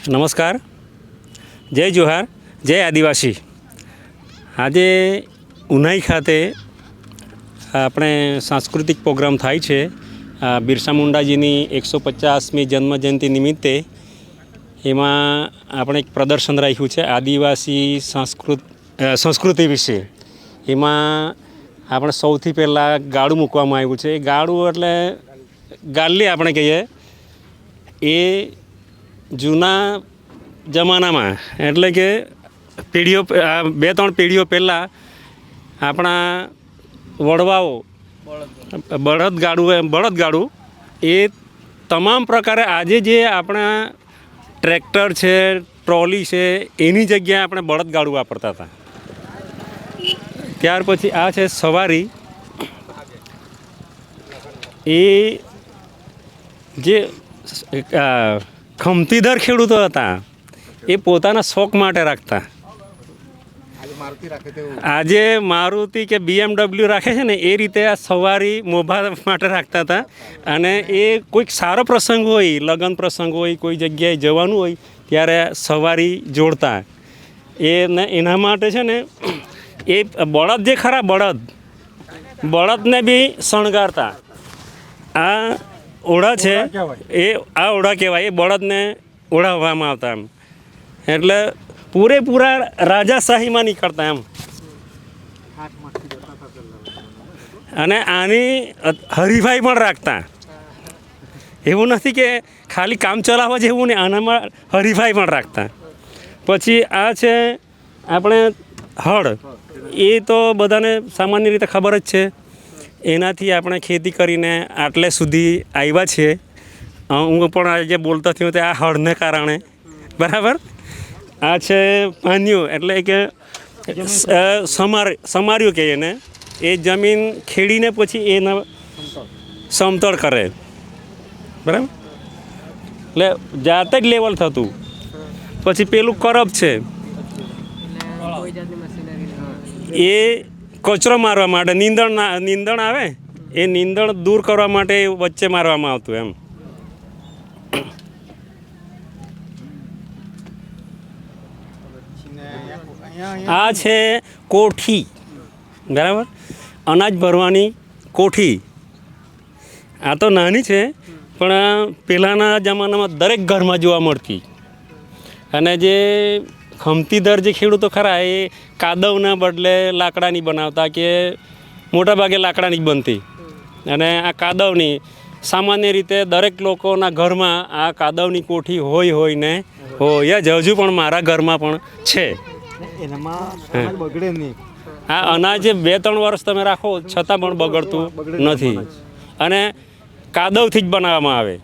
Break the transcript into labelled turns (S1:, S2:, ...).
S1: નમસ્કાર, જય જોહાર, જય આદિવાસી। આજે ઉનાઈ ખાતે આપણે સાંસ્કૃતિક પ્રોગ્રામ થાય છે। બિરસા મુંડાજીની 150મી જન્મજયંતિ નિમિત્તે એમાં આપણે એક પ્રદર્શન રાખ્યું છે આદિવાસી સંસ્કૃતિ વિશે। એમાં આપણે સૌથી પહેલાં ગાડું મૂકવામાં આવ્યું છે। ગાડું એટલે ગાલ્લી આપણે કહીએ। એ જૂના જમાનામાં એટલે કે પેઢીઓ 2-3 પેઢીઓ પહેલાં આપણા વડવાઓ બળદગાડું એ તમામ પ્રકારે આજે જે આપણા ટ્રેક્ટર છે, ટ્રોલી છે, એની જગ્યાએ આપણે બળદગાડું વાપરતા હતા। ત્યાર પછી આ છે સવારી। એ જે ખમતીદાર ખેડૂતો હતા એ પોતાના શોખ માટે રાખતા। આજે મારુતિ કે BMW રાખે છે ને એ રીતે આ સવારી મોભા માટે રાખતા હતા। અને એ કોઈક સારો પ્રસંગ હોય, લગ્ન પ્રસંગ હોય, કોઈ જગ્યાએ જવાનું હોય ત્યારે સવારી જોડતા। એને એના માટે છે ને એ બળદ જે ખરા બળદને બી શણગારતા। આ ઓઢા છે એ આ ઓઢા કહેવાય। એ બળદને ઓઢાવવામાં આવતા એમ, એટલે પૂરેપૂરા રાજાશાહીમાં નીકળતા એમ। અને આની હરીફાઈ પણ રાખતા। એવું નથી કે ખાલી કામ ચલાવવા જેવું ને, આનામાં હરીફાઈ પણ રાખતા। પછી આ છે આપણે હળ। એ તો બધાને સામાન્ય રીતે ખબર જ છે। એનાથી આપણે ખેતી કરીને આટલે સુધી આવ્યા છીએ। હું પણ આજે બોલતો થયો તે આ હળને કારણે, બરાબર। આ છે પાન્યું, એટલે કે સમાર્યું કહીએ એને। એ જમીન ખેડીને પછી એને સમતળ કરે, બરાબર। એટલે જાતે જ લેવલ થતું। પછી પેલું કરબ છે, એ કચરો મારવા માટે નીંદણ આવે, એ નીંદણ દૂર કરવા માટે વચ્ચે મારવામાં આવતું એમ। આ છે કોઠી, બરાબર। અનાજ ભરવાની કોઠી। આ તો નાની છે પણ પહેલાંના જમાનામાં દરેક ઘરમાં જોવા મળતી। અને જે ખમતીદાર જે ખેડૂતો ખરા એ કાદવના બદલે લાકડાની બનાવતા, કે મોટાભાગે લાકડાની જ બનતી। અને આ કાદવની સામાન્ય રીતે દરેક લોકોના ઘરમાં આ કાદવની કોઠી હોય ને હોય જ। હજુ પણ મારા ઘરમાં પણ છે। આ અનાજ 2-3 વર્ષ તમે રાખો છતાં પણ બગડતું નથી, અને કાદવથી જ બનાવવામાં આવે।